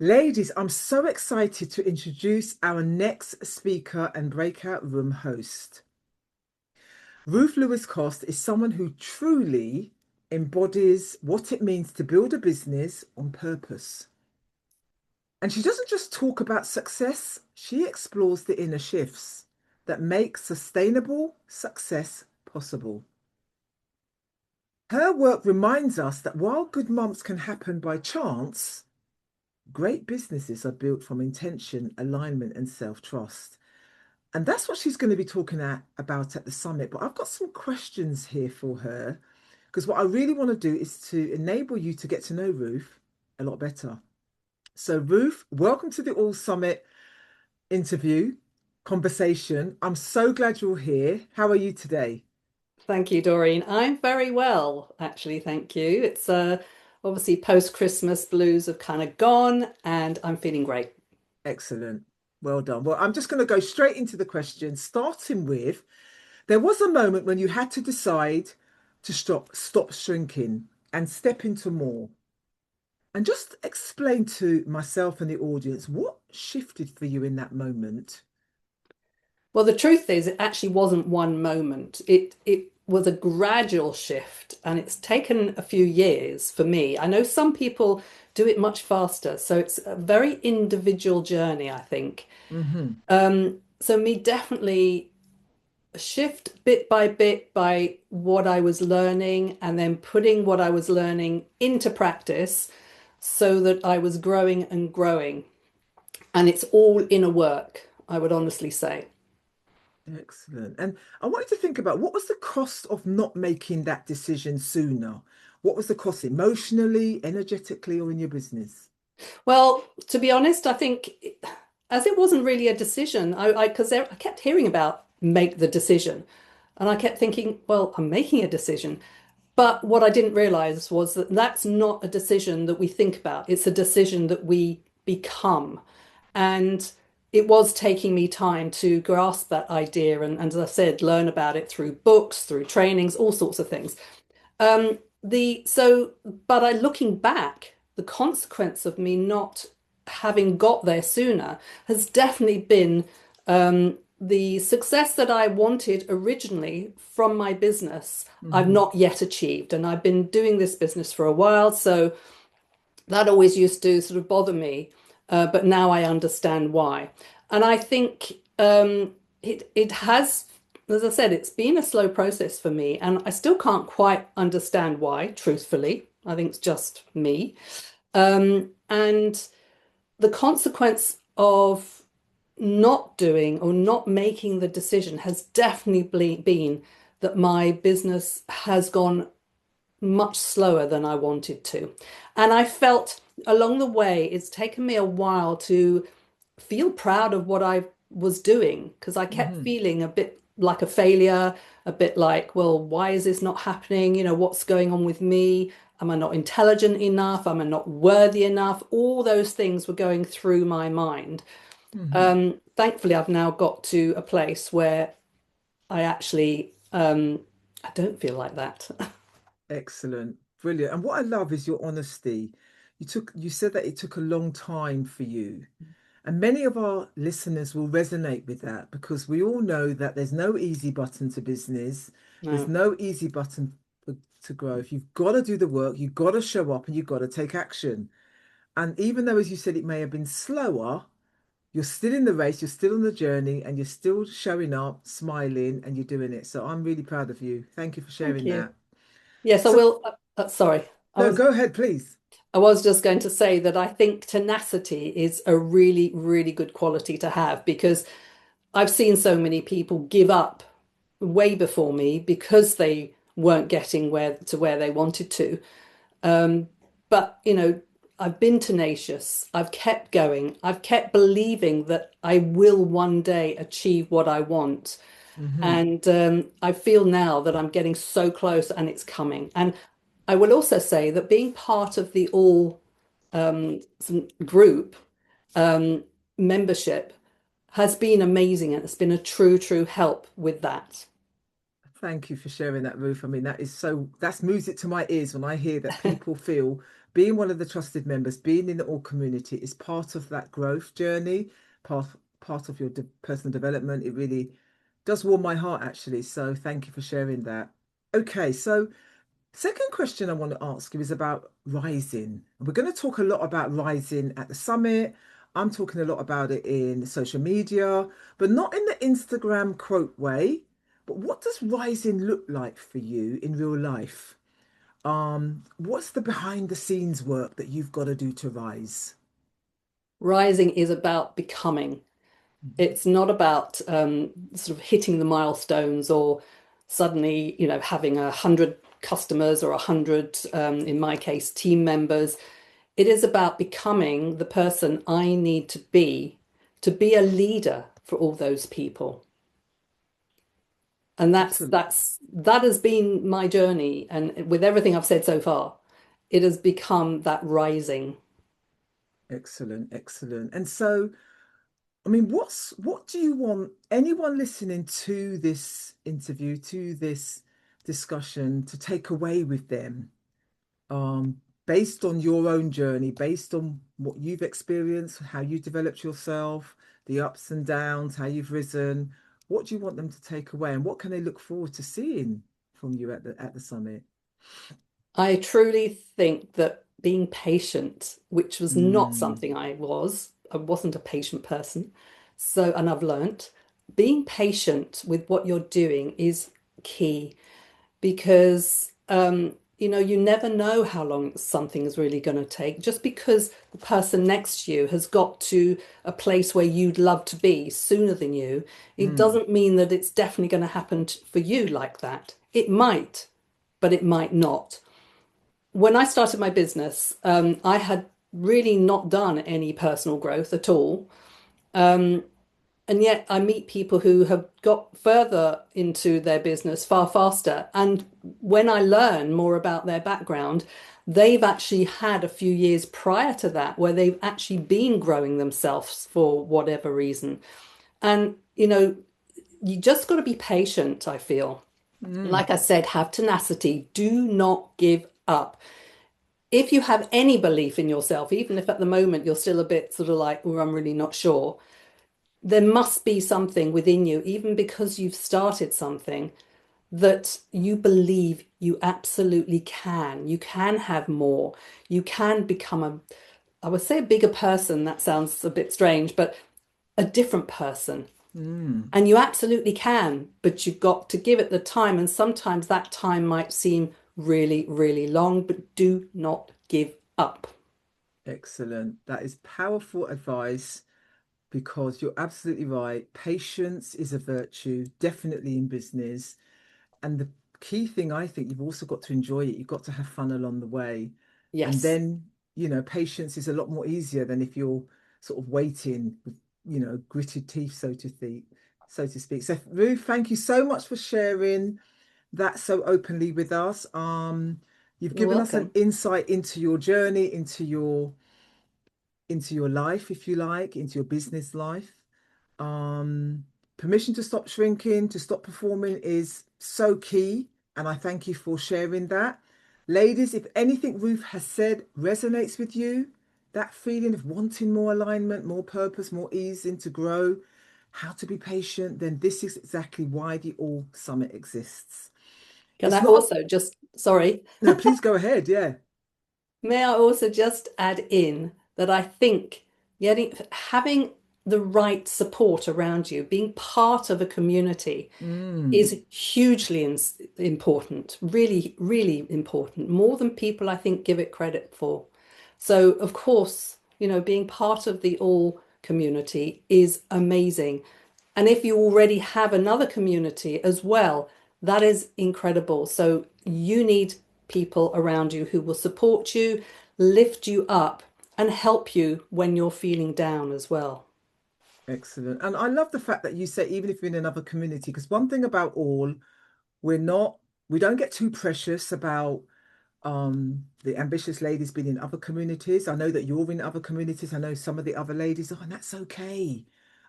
Ladies, I'm so excited to introduce our next speaker and breakout room host. Ruth Lewis-Coste is someone who truly embodies what it means to build a business on purpose. And she doesn't just talk about success, she explores the inner shifts that make sustainable success possible. Her work reminds us that while good months can happen by chance, great businesses are built from intention, alignment, and self-trust. And that's what she's going to be talking about at the summit. But I've got some questions here for her because what I really want to do is to enable you to get to know Ruth a lot better. So, Ruth, welcome to the All Summit interview conversation. I'm so glad you're here. How are you today? Thank you, Doreen. I'm very well, actually. Thank you. It's obviously post-Christmas blues have kind of gone, and I'm feeling great. Excellent. Well done. Well, I'm just going to go straight into the question, starting with there was a moment when you had to decide to stop shrinking and step into more. And just explain to myself and the audience what shifted for you in that moment. Well, the truth is, it actually wasn't one moment. It was a gradual shift, and it's taken a few years for me. I know some people do it much faster, so it's a very individual journey, I think. Hmm. So me definitely shift bit by what I was learning and then putting what I was learning into practice so that I was growing and growing. And it's all inner work, I would honestly say. Excellent. And I want you to think about what was the cost of not making that decision sooner? What was the cost emotionally, energetically, or in your business? Well, to be honest, I think as it wasn't really a decision, because I kept hearing about make the decision. And I kept thinking, well, I'm making a decision. But what I didn't realize was that that's not a decision that we think about. It's a decision that we become. And it was taking me time to grasp that idea and as I said, learn about it through books, through trainings, all sorts of things. But looking back, the consequence of me not having got there sooner has definitely been the success that I wanted originally from my business. I've Hmm. not yet achieved, and I've been doing this business for a while, so that always used to sort of bother me, but now I understand why. And I think it has, as I said, it's been a slow process for me, and I still can't quite understand why, truthfully. I think it's just me. And the consequence of not doing or not making the decision has definitely been that my business has gone much slower than I wanted to. And I felt along the way, it's taken me a while to feel proud of what I was doing because I kept Hmm. feeling a bit like a failure, a bit like, well, why is this not happening? What's going on with me? Am I not intelligent enough? Am I not worthy enough? All those things were going through my mind. Hmm. Thankfully, I've now got to a place where I actually I don't feel like that. Excellent. Brilliant. And what I love is your honesty. You said that it took a long time for you. And many of our listeners will resonate with that because we all know that there's no easy button to business. There's No. no easy button to growth. You've got to do the work, you've got to show up, and you've got to take action. And even though, as you said, it may have been slower, you're still in the race, you're still on the journey, and you're still showing up, smiling, and you're doing it. So I'm really proud of you. Thank you for Thank sharing you. that. Yes, I So, will. Sorry, I no, was go ahead, please. I was just going to say that I think tenacity is a really, really good quality to have because I've seen so many people give up way before me because they weren't getting where they wanted to. Um, but I've been tenacious. I've kept going. I've kept believing that I will one day achieve what I want. Hmm. And I feel now that I'm getting so close and it's coming. And I will also say that being part of the all group um, membership has been amazing and it's been a true, true help with that. Thank you for sharing that, Ruth. I mean, that's music to my ears when I hear that people feel being one of the trusted members, being in the all community is part of that growth journey, part part of your personal development. It really does warm my heart, actually. So thank you for sharing that. Okay, so second question I want to ask you is about rising. We're going to talk a lot about rising at the summit. I'm talking a lot about it in social media, but not in the Instagram quote way. But what does rising look like for you in real life? What's the behind the scenes work that you've got to do to rise? Rising is about becoming. It's not about sort of hitting the milestones or suddenly, having 100 customers or 100, in my case, team members. It is about becoming the person I need to be a leader for all those people. And Excellent, that has been my journey. And with everything I've said so far, it has become that rising. excellent, excellent. And so, I mean, what do you want anyone listening to this interview, to this discussion, to take away with them, based on your own journey, based on what you've experienced, how you developed yourself, the ups and downs, how you've risen? What do you want them to take away, and what can they look forward to seeing from you at the summit? I truly think that being patient, which was not Mm, something I wasn't a patient person. So, and I've learnt being patient with what you're doing is key because, you never know how long something is really going to take. Just because the person next to you has got to a place where you'd love to be sooner than you, it mm, doesn't mean that it's definitely going to happen for you like that. It might, but it might not. When I started my business, I had really not done any personal growth at all. And yet I meet people who have got further into their business far faster. And when I learn more about their background, they've actually had a few years prior to that where they've actually been growing themselves for whatever reason. And, you just got to be patient, I feel. mm. Like I said, have tenacity. Do not give up. If you have any belief in yourself, even if at the moment you're still a bit sort of like, oh, I'm really not sure, there must be something within you, even because you've started something that you believe you absolutely can. You can have more. You can become I would say a bigger person. That sounds a bit strange, but a different person. Mm, And you absolutely can, but you've got to give it the time. And sometimes that time might seem really, really long, but do not give up. excellent. That is powerful advice because you're absolutely right. Patience is a virtue, definitely in business. And the key thing, I think, you've also got to enjoy it. You've got to have fun along the way. And Yes. then, patience is a lot more easier than if you're sort of waiting with, gritted teeth, so to speak. So Ruth, thank you so much for sharing that so openly with us. You've You're given us an welcome. insight into your journey, into your life, if you like, into your business life. Um, Permission to stop shrinking, to stop performing is so key. And I thank you for sharing that. Ladies, if anything Ruth has said resonates with you, that feeling of wanting more alignment, more purpose, more ease in to grow, how to be patient, then this is exactly why the All Summit exists. Can It's I not a, also just, sorry, no, please go ahead. Yeah. may I also just add in that I think having the right support around you, being part of a community Mm, is hugely important, really, really important, more than people I think give it credit for. So, of course, being part of the all community is amazing. And if you already have another community as well, that is incredible. So, you need people around you who will support you, lift you up, and help you when you're feeling down as well. excellent. And I love the fact that you say, even if you're in another community, because one thing about all, we're not, we don't get too precious about the ambitious ladies being in other communities. I know that you're in other communities. I know some of the other ladies, oh, and that's okay.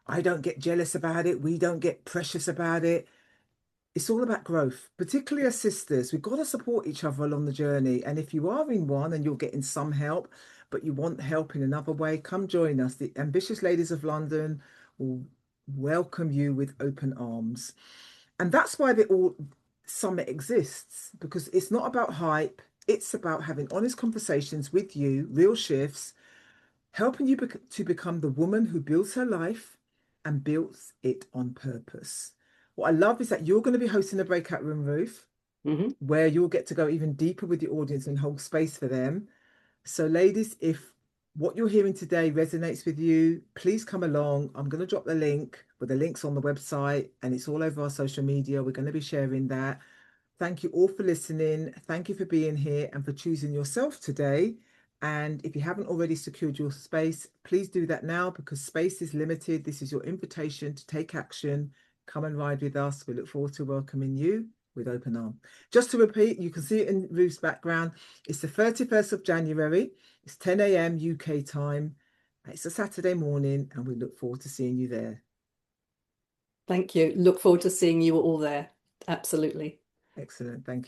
I don't get jealous about it. We don't get precious about it. It's all about growth, particularly as sisters. We've got to support each other along the journey. And if you are in one and you're getting some help, but you want help in another way, come join us. The Ambitious Ladies of London will welcome you with open arms. And that's why the all summit exists, because it's not about hype. It's about having honest conversations with you, real shifts, helping you to become the woman who builds her life and builds it on purpose. What I love is that you're going to be hosting a breakout room, Ruth, Hmm. where you'll get to go even deeper with the audience and hold space for them. So, ladies, if what you're hearing today resonates with you, please come along. I'm going to drop the link, but the link's on the website and it's all over our social media. We're going to be sharing that. Thank you all for listening. Thank you for being here and for choosing yourself today. And if you haven't already secured your space, please do that now because space is limited. This is your invitation to take action. Come and ride with us. We look forward to welcoming you with open arms. Just to repeat, you can see it in Ruth's background. It's the 31st of January. It's 10 a.m. UK time. It's a Saturday morning, and we look forward to seeing you there. Thank you. Look forward to seeing you all there. Absolutely. Excellent. Thank you.